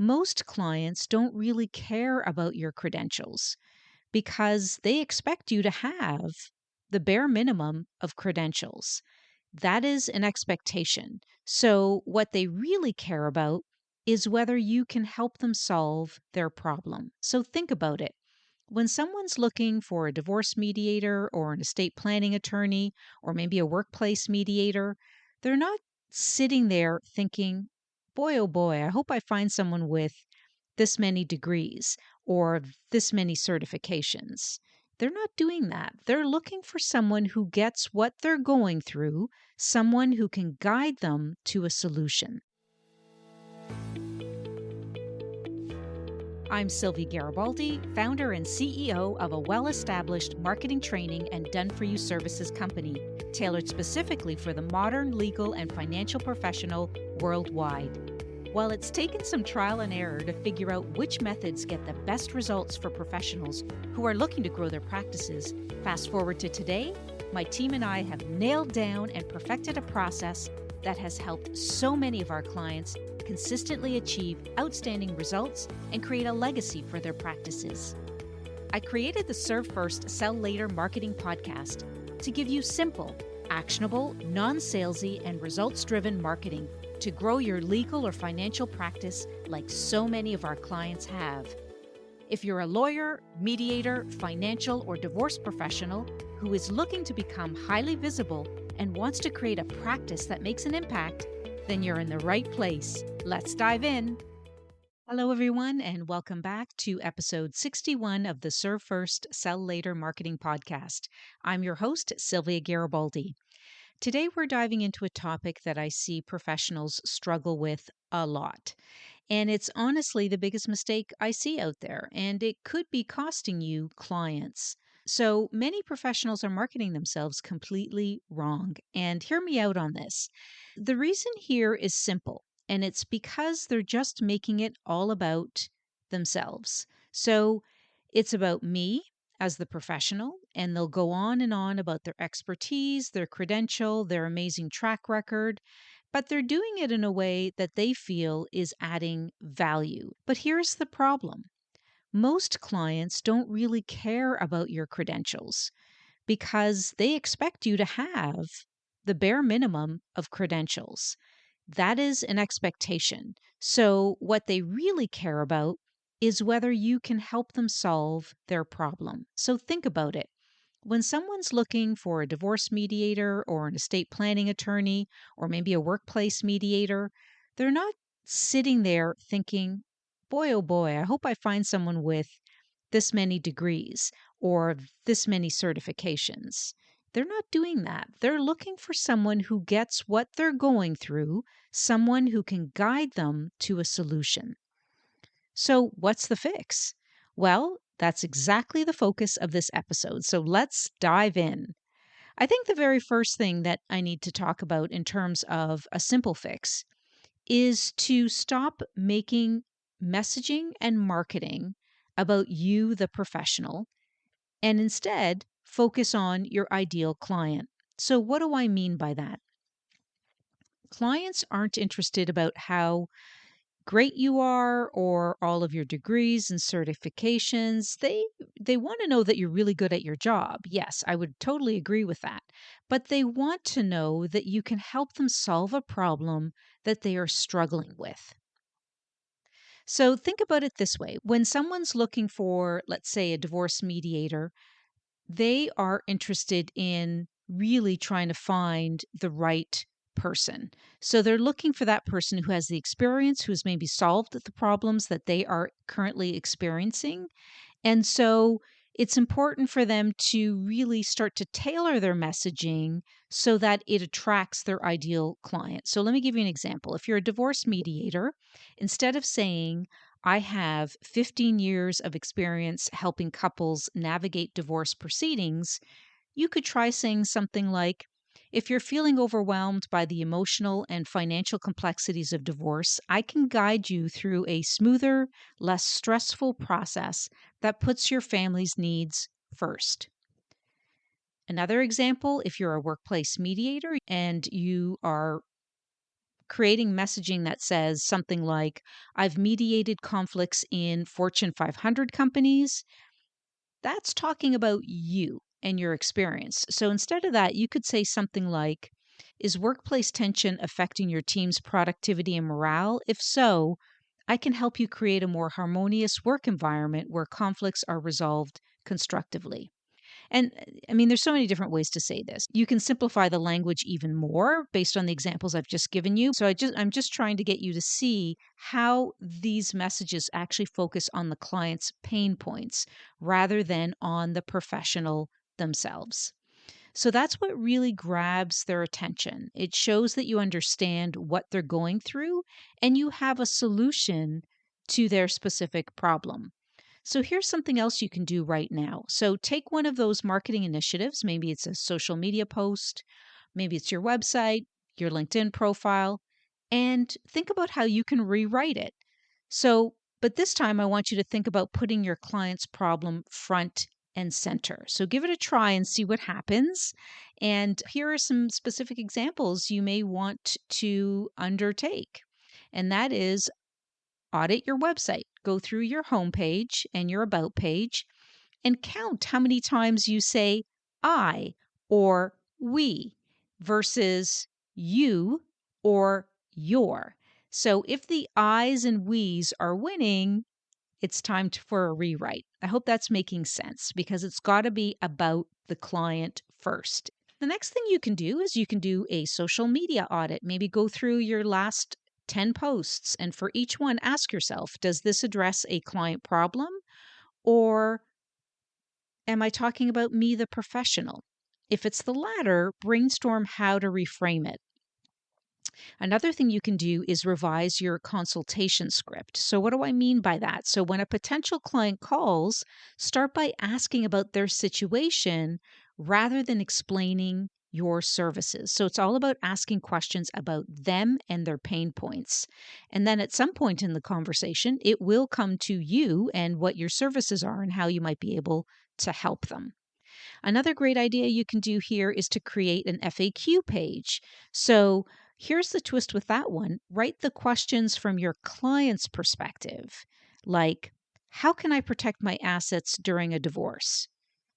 Most clients don't really care about your credentials because they expect you to have the bare minimum of credentials. That is an expectation. So, what they really care about is whether you can help them solve their problem. So, think about it. When someone's looking for a divorce mediator or an estate planning attorney or maybe a workplace mediator, they're not sitting there thinking, boy, oh boy, I hope I find someone with this many degrees or this many certifications. They're not doing that. They're looking for someone who gets what they're going through, someone who can guide them to a solution. I'm Sylvia Garibaldi, founder and CEO of a well established marketing training and done for you services company, tailored specifically for the modern legal and financial professional worldwide. While it's taken some trial and error to figure out which methods get the best results for professionals who are looking to grow their practices, fast forward to today, my team and I have nailed down and perfected a process that has helped so many of our clients consistently achieve outstanding results and create a legacy for their practices. I created the Serve First, Sell Later marketing podcast to give you simple, actionable, non-salesy, and results-driven marketing to grow your legal or financial practice like so many of our clients have. If you're a lawyer, mediator, financial, or divorce professional who is looking to become highly visible and wants to create a practice that makes an impact, then you're in the right place. Let's dive in. Hello, everyone, and welcome back to episode 61 of the Serve First, Sell Later marketing podcast. I'm your host, Sylvia Garibaldi. Today, we're diving into a topic that I see professionals struggle with a lot. And it's honestly the biggest mistake I see out there, and it could be costing you clients. So many professionals are marketing themselves completely wrong. And hear me out on this. The reason here is simple, and it's because they're just making it all about themselves. So it's about me as the professional, and they'll go on and on about their expertise, their credential, their amazing track record, but they're doing it in a way that they feel is adding value. But here's the problem. Most clients don't really care about your credentials because they expect you to have the bare minimum of credentials. That is an expectation. So, what they really care about is whether you can help them solve their problem. So, think about it. When someone's looking for a divorce mediator or an estate planning attorney or maybe a workplace mediator, they're not sitting there thinking, boy, oh boy, I hope I find someone with this many degrees or this many certifications. They're not doing that. They're looking for someone who gets what they're going through, someone who can guide them to a solution. So, what's the fix? Well, that's exactly the focus of this episode. So, let's dive in. I think the very first thing that I need to talk about in terms of a simple fix is to stop making messaging and marketing about you, the professional, and instead focus on your ideal client. So, what do I mean by that? Clients aren't interested about how great you are or all of your degrees and certifications. They want to know that you're really good at your job. Yes, I would totally agree with that. But they want to know that you can help them solve a problem that they are struggling with. So think about it this way. When someone's looking for, let's say, a divorce mediator, they are interested in really trying to find the right person. So they're looking for that person who has the experience, who's maybe solved the problems that they are currently experiencing. And so it's important for them to really start to tailor their messaging so that it attracts their ideal client. So let me give you an example. If you're a divorce mediator, instead of saying, I have 15 years of experience helping couples navigate divorce proceedings, you could try saying something like, if you're feeling overwhelmed by the emotional and financial complexities of divorce, I can guide you through a smoother, less stressful process that puts your family's needs first. Another example, if you're a workplace mediator and you are creating messaging that says something like, I've mediated conflicts in Fortune 500 companies, that's talking about you and your experience. So instead of that, you could say something like, is workplace tension affecting your team's productivity and morale? If so, I can help you create a more harmonious work environment where conflicts are resolved constructively. And I mean, there's so many different ways to say this. You can simplify the language even more based on the examples I've just given you. So I'm just trying to get you to see how these messages actually focus on the client's pain points rather than on the professional themselves. So that's what really grabs their attention. It shows that you understand what they're going through and you have a solution to their specific problem. So here's something else you can do right now. So take one of those marketing initiatives. Maybe it's a social media post, maybe it's your website, your LinkedIn profile, and think about how you can rewrite it. So, but this time I want you to think about putting your client's problem front and center. So give it a try and see what happens. And here are some specific examples you may want to undertake. And that is audit your website. Go through your homepage and your about page and count how many times you say I or we versus you or your. So if the I's and we's are winning, it's time for a rewrite. I hope that's making sense because it's got to be about the client first. The next thing you can do is you can do a social media audit. Maybe go through your last 10 posts and for each one, ask yourself, does this address a client problem or am I talking about me, the professional? If it's the latter, brainstorm how to reframe it. Another thing you can do is revise your consultation script. So, what do I mean by that? So, when a potential client calls, start by asking about their situation rather than explaining your services. So, it's all about asking questions about them and their pain points. And then at some point in the conversation, it will come to you and what your services are and how you might be able to help them. Another great idea you can do here is to create an FAQ page. So here's the twist with that one. Write the questions from your client's perspective, like, how can I protect my assets during a divorce?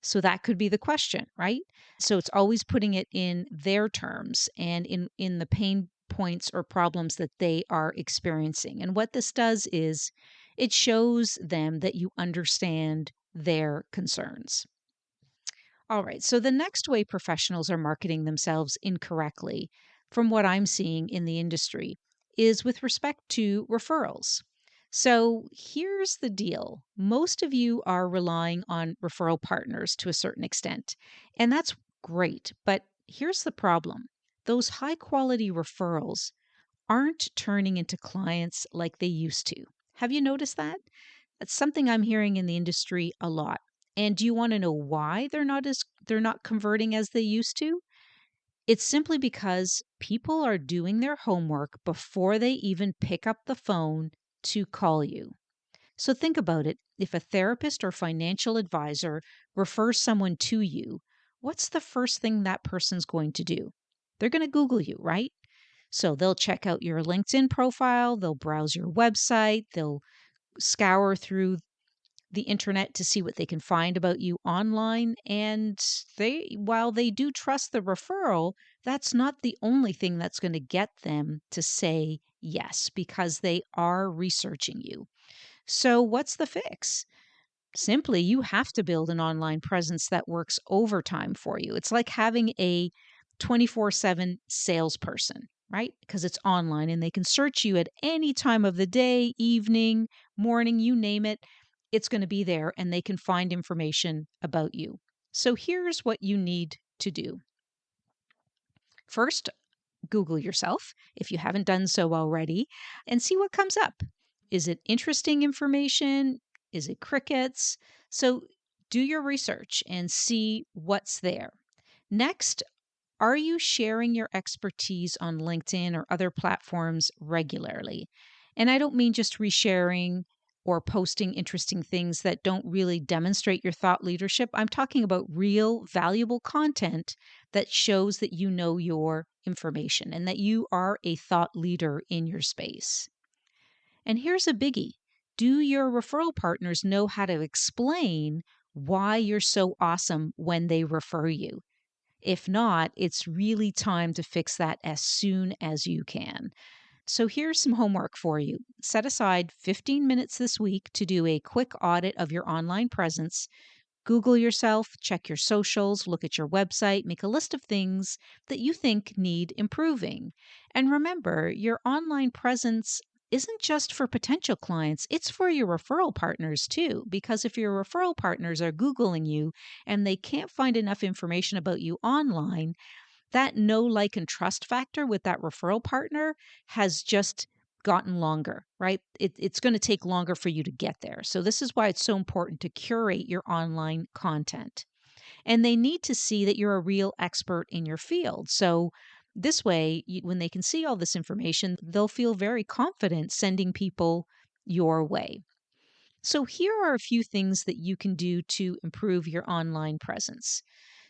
So that could be the question, right? So it's always putting it in their terms and in the pain points or problems that they are experiencing. And what this does is it shows them that you understand their concerns. All right. So the next way professionals are marketing themselves incorrectly, from what I'm seeing in the industry, is with respect to referrals. So here's the deal. Most of you are relying on referral partners to a certain extent, and that's great. But here's the problem. Those high quality referrals aren't turning into clients like they used to. Have you noticed that? That's something I'm hearing in the industry a lot. And do you want to know why they're not converting as they used to? It's simply because people are doing their homework before they even pick up the phone to call you. So think about it. If a therapist or financial advisor refers someone to you, what's the first thing that person's going to do? They're going to Google you, right? So they'll check out your LinkedIn profile, they'll browse your website, they'll scour through the internet to see what they can find about you online. And while they do trust the referral, that's not the only thing that's going to get them to say yes, because they are researching you. So, what's the fix? Simply, you have to build an online presence that works overtime for you. It's like having a 24/7 salesperson, right? Because it's online and they can search you at any time of the day, evening, morning, you name it. It's going to be there and they can find information about you. So here's what you need to do. First, Google yourself if you haven't done so already and see what comes up. Is it interesting information? Is it crickets? So do your research and see what's there. Next, are you sharing your expertise on LinkedIn or other platforms regularly? And I don't mean just resharing. or posting interesting things that don't really demonstrate your thought leadership. I'm talking about real, valuable content that shows that you know your information and that you are a thought leader in your space. And here's a biggie: do your referral partners know how to explain why you're so awesome when they refer you? If not, it's really time to fix that as soon as you can. So here's some homework for you. Set aside 15 minutes this week to do a quick audit of your online presence. Google yourself, check your socials, look at your website, make a list of things that you think need improving. And remember, your online presence isn't just for potential clients, it's for your referral partners too. Because if your referral partners are Googling you and they can't find enough information about you online, that know, like, and trust factor with that referral partner has just gotten longer, right? It's going to take longer for you to get there. So, this is why it's so important to curate your online content. And they need to see that you're a real expert in your field. So, this way, when they can see all this information, they'll feel very confident sending people your way. So, here are a few things that you can do to improve your online presence.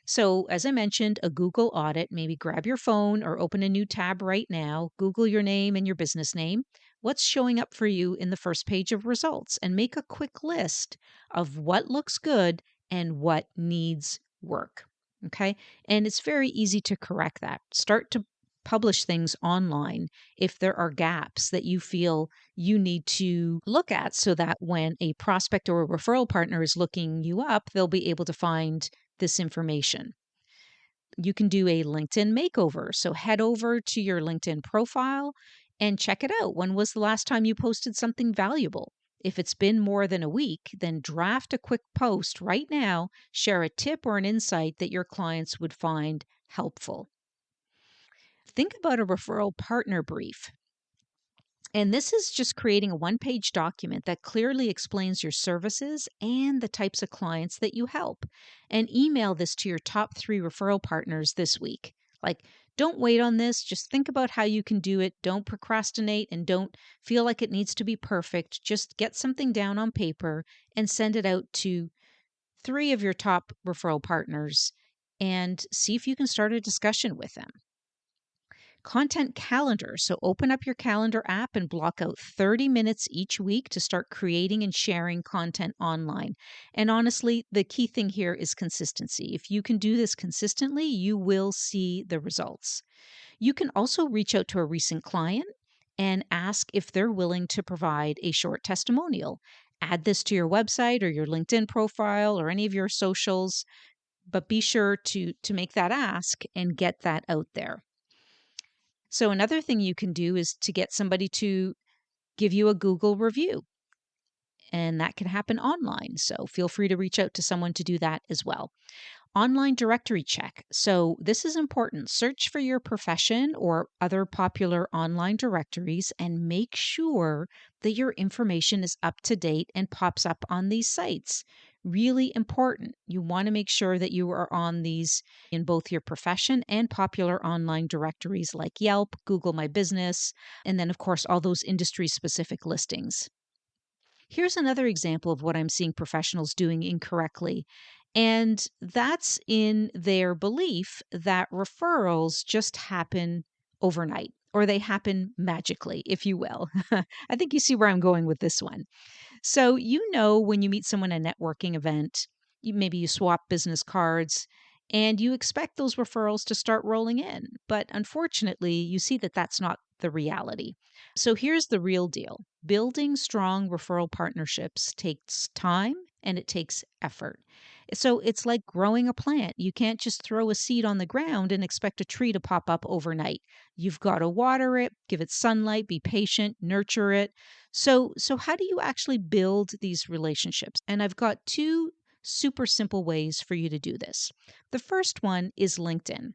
So, as I mentioned, a Google audit, maybe grab your phone or open a new tab right now, Google your name and your business name, what's showing up for you in the first page of results, and make a quick list of what looks good and what needs work. Okay. And it's very easy to correct that. Start to publish things online if there are gaps that you feel you need to look at, so that when a prospect or a referral partner is looking you up, they'll be able to find this information. You can do a LinkedIn makeover. So head over to your LinkedIn profile and check it out. When was the last time you posted something valuable? If it's been more than a week, then draft a quick post right now, share a tip or an insight that your clients would find helpful. Think about a referral partner brief. And this is just creating a one-page document that clearly explains your services and the types of clients that you help. And email this to your top 3 referral partners this week. Like, don't wait on this. Just think about how you can do it. Don't procrastinate and don't feel like it needs to be perfect. Just get something down on paper and send it out to 3 of your top referral partners and see if you can start a discussion with them. Content calendar. So open up your calendar app and block out 30 minutes each week to start creating and sharing content online. And honestly, the key thing here is consistency. If you can do this consistently, you will see the results. You can also reach out to a recent client and ask if they're willing to provide a short testimonial. Add this to your website or your LinkedIn profile or any of your socials, but be sure to make that ask and get that out there. So another thing you can do is to get somebody to give you a Google review, and that can happen online. So feel free to reach out to someone to do that as well. Online directory check. So this is important. Search for your profession or other popular online directories and make sure that your information is up to date and pops up on these sites. Really important. You want to make sure that you are on these in both your profession and popular online directories like Yelp, Google My Business, and then, of course, all those industry specific listings. Here's another example of what I'm seeing professionals doing incorrectly. And that's in their belief that referrals just happen overnight, or they happen magically, if you will. I think you see where I'm going with this one. So, when you meet someone at a networking event, maybe you swap business cards and you expect those referrals to start rolling in. But unfortunately, you see that that's not the reality. So, here's the real deal: building strong referral partnerships takes time and it takes effort. So, it's like growing a plant. You can't just throw a seed on the ground and expect a tree to pop up overnight. You've got to water it, give it sunlight, be patient, nurture it. So how do you actually build these relationships? And I've got 2 super simple ways for you to do this. The first one is LinkedIn.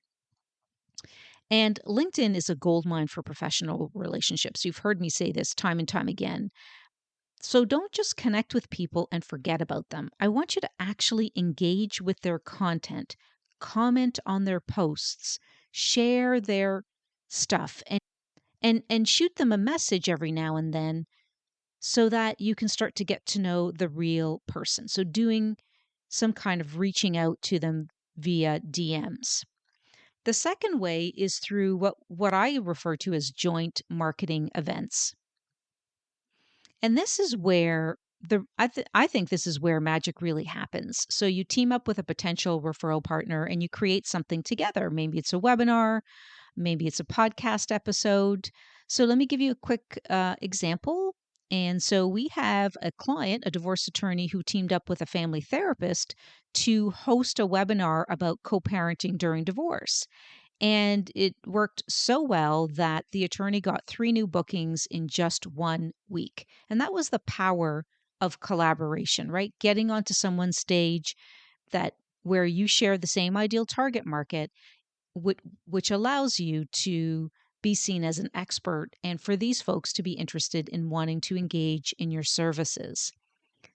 And LinkedIn is a goldmine for professional relationships. You've heard me say this time and time again. So don't just connect with people and forget about them. I want you to actually engage with their content, comment on their posts, share their stuff, and shoot them a message every now and then so that you can start to get to know the real person. So, doing some kind of reaching out to them via DMs. The second way is through what I refer to as joint marketing events. And this is where I think this is where magic really happens. So you team up with a potential referral partner and you create something together. Maybe it's a webinar, maybe it's a podcast episode. So let me give you a quick example. And so we have a client, a divorce attorney, who teamed up with a family therapist to host a webinar about co parenting during divorce. And it worked so well that the attorney got 3 new bookings in just 1 week. And that was the power of collaboration, right? Getting onto someone's stage that where you share the same ideal target market, which allows you to be seen as an expert and for these folks to be interested in wanting to engage in your services.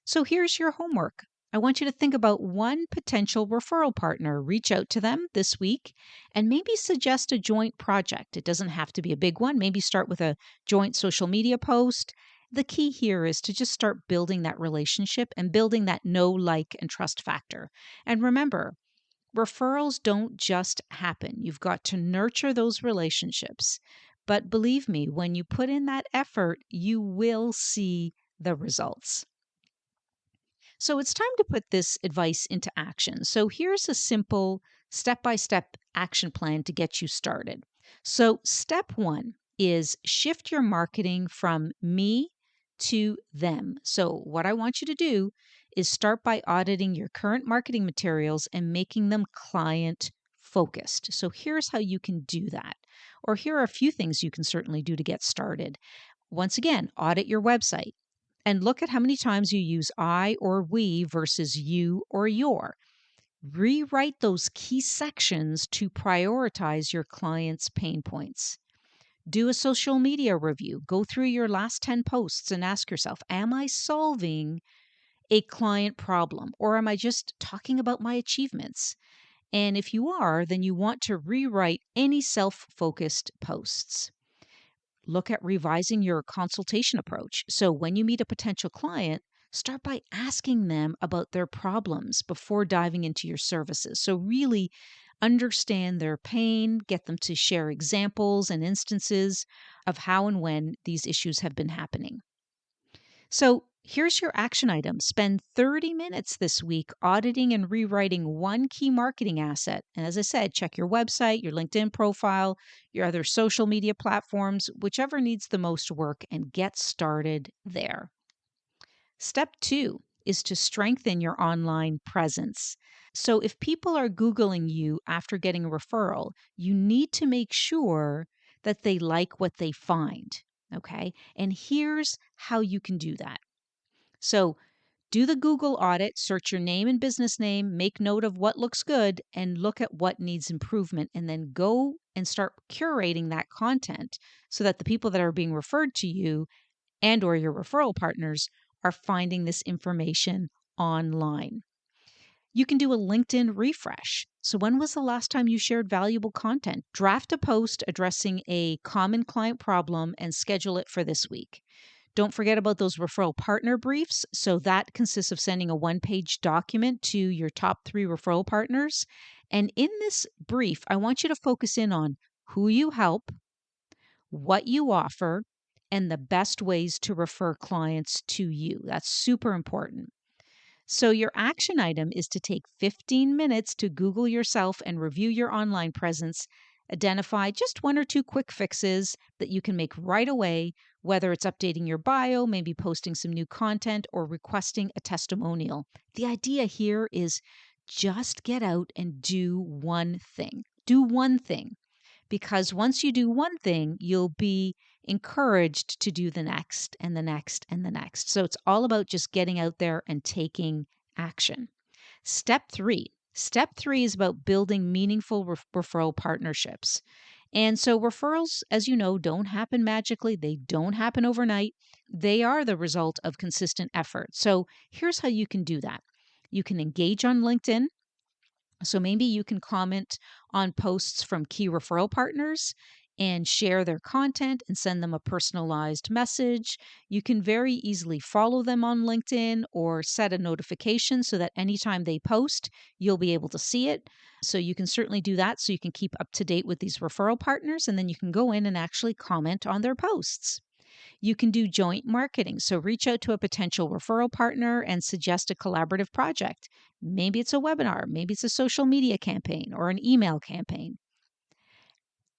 So here's your homework. I want you to think about one potential referral partner. Reach out to them this week and maybe suggest a joint project. It doesn't have to be a big one. Maybe start with a joint social media post. The key here is to just start building that relationship and building that know, like, and trust factor. And remember, referrals don't just happen. You've got to nurture those relationships. But believe me, when you put in that effort, you will see the results. So it's time to put this advice into action. So here's a simple step by step action plan to get you started. So, step one is shift your marketing from me to them. So, what I want you to do is start by auditing your current marketing materials and making them client focused. So, here's how you can do that. Or here are a few things you can certainly do to get started. Once again, audit your website and look at how many times you use I or we versus you or your. Rewrite those key sections to prioritize your client's pain points. Do a social media review. Go through your last 10 posts and ask yourself, am I solving a client problem or am I just talking about my achievements? And if you are, then you want to rewrite any self focused posts. Look at revising your consultation approach. So when you meet a potential client, start by asking them about their problems before diving into your services. So really understand their pain, get them to share examples and instances of how and when these issues have been happening. So here's your action item. Spend 30 minutes this week auditing and rewriting one key marketing asset. And as I said, check your website, your LinkedIn profile, your other social media platforms, whichever needs the most work, and get started there. Step two is to strengthen your online presence. So if people are Googling you after getting a referral, you need to make sure that they like what they find. Okay. And here's how you can do that. So do the Google audit, search your name and business name, make note of what looks good, and look at what needs improvement. And then go and start curating that content so that the people that are being referred to you and or your referral partners are finding this information online. You can do a LinkedIn refresh. So when was the last time you shared valuable content? Draft a post addressing a common client problem and schedule it for this week. Don't forget about those referral partner briefs. So that consists of sending a one-page document to your top 3 referral partners. And in this brief, I want you to focus in on who you help, what you offer, and the best ways to refer clients to you. That's super important. So, your action item is to take 15 minutes to Google yourself and review your online presence. Identify just 1 or 2 quick fixes that you can make right away, whether it's updating your bio, maybe posting some new content, or requesting a testimonial. The idea here is just get out and do one thing. Do one thing. Because once you do one thing, you'll be encouraged to do the next and the next and the next. So it's all about just getting out there and taking action. Step three. Step three is about building meaningful referral partnerships. And so referrals, as you know, don't happen magically. They don't happen overnight. They are the result of consistent effort. So here's how you can do that. You can engage on LinkedIn. So maybe you can comment on posts from key referral partners and share their content and send them a personalized message. You can very easily follow them on LinkedIn or set a notification so that anytime they post, you'll be able to see it. So you can certainly do that so you can keep up to date with these referral partners, and then you can go in and actually comment on their posts. You can do joint marketing. So reach out to a potential referral partner and suggest a collaborative project. Maybe it's a webinar, maybe it's a social media campaign or an email campaign.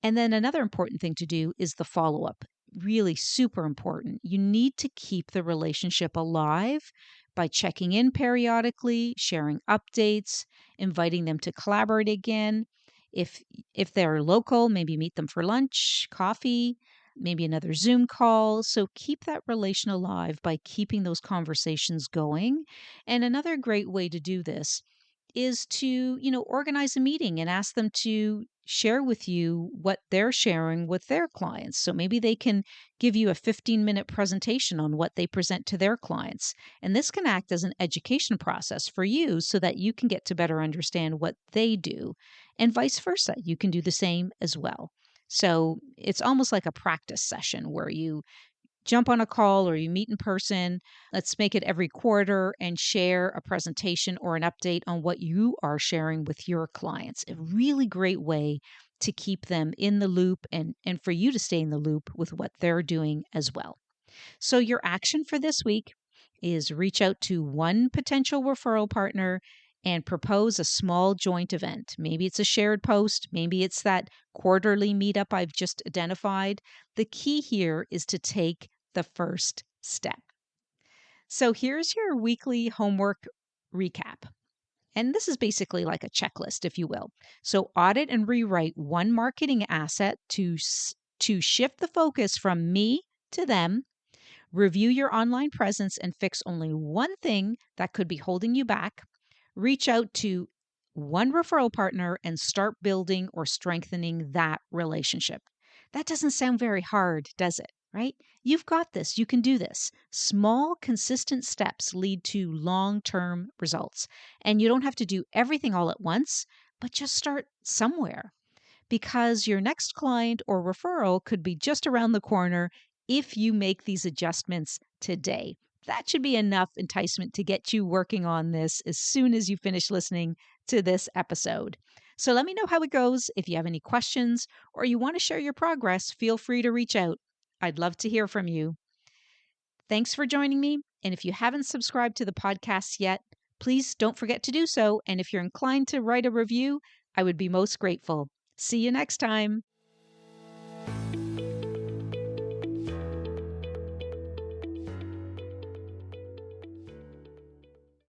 And then another important thing to do is the follow up. Really super important. You need to keep the relationship alive by checking in periodically, sharing updates, inviting them to collaborate again. If they're local, maybe meet them for lunch, coffee, maybe another Zoom call. So keep that relation alive by keeping those conversations going. And another great way to do this is to, organize a meeting and ask them to share with you what they're sharing with their clients. So maybe they can give you a 15-minute presentation on what they present to their clients. And this can act as an education process for you so that you can get to better understand what they do, and vice versa. You can do the same as well. So it's almost like a practice session where you jump on a call or you meet in person. Let's make it every quarter and share a presentation or an update on what you are sharing with your clients. A really great way to keep them in the loop and for you to stay in the loop with what they're doing as well. So, your action for this week is reach out to one potential referral partner and propose a small joint event. Maybe it's a shared post, maybe it's that quarterly meetup I've just identified. The key here is to take the first step. So, here's your weekly homework recap. And this is basically like a checklist, if you will. So, audit and rewrite one marketing asset to shift the focus from me to them. Review your online presence and fix only one thing that could be holding you back. Reach out to one referral partner and start building or strengthening that relationship. That doesn't sound very hard, does it? Right? You've got this. You can do this. Small, consistent steps lead to long term results. And you don't have to do everything all at once, but just start somewhere, because your next client or referral could be just around the corner if you make these adjustments today. That should be enough enticement to get you working on this as soon as you finish listening to this episode. So let me know how it goes. If you have any questions or you want to share your progress, feel free to reach out. I'd love to hear from you. Thanks for joining me. And if you haven't subscribed to the podcast yet, please don't forget to do so. And if you're inclined to write a review, I would be most grateful. See you next time.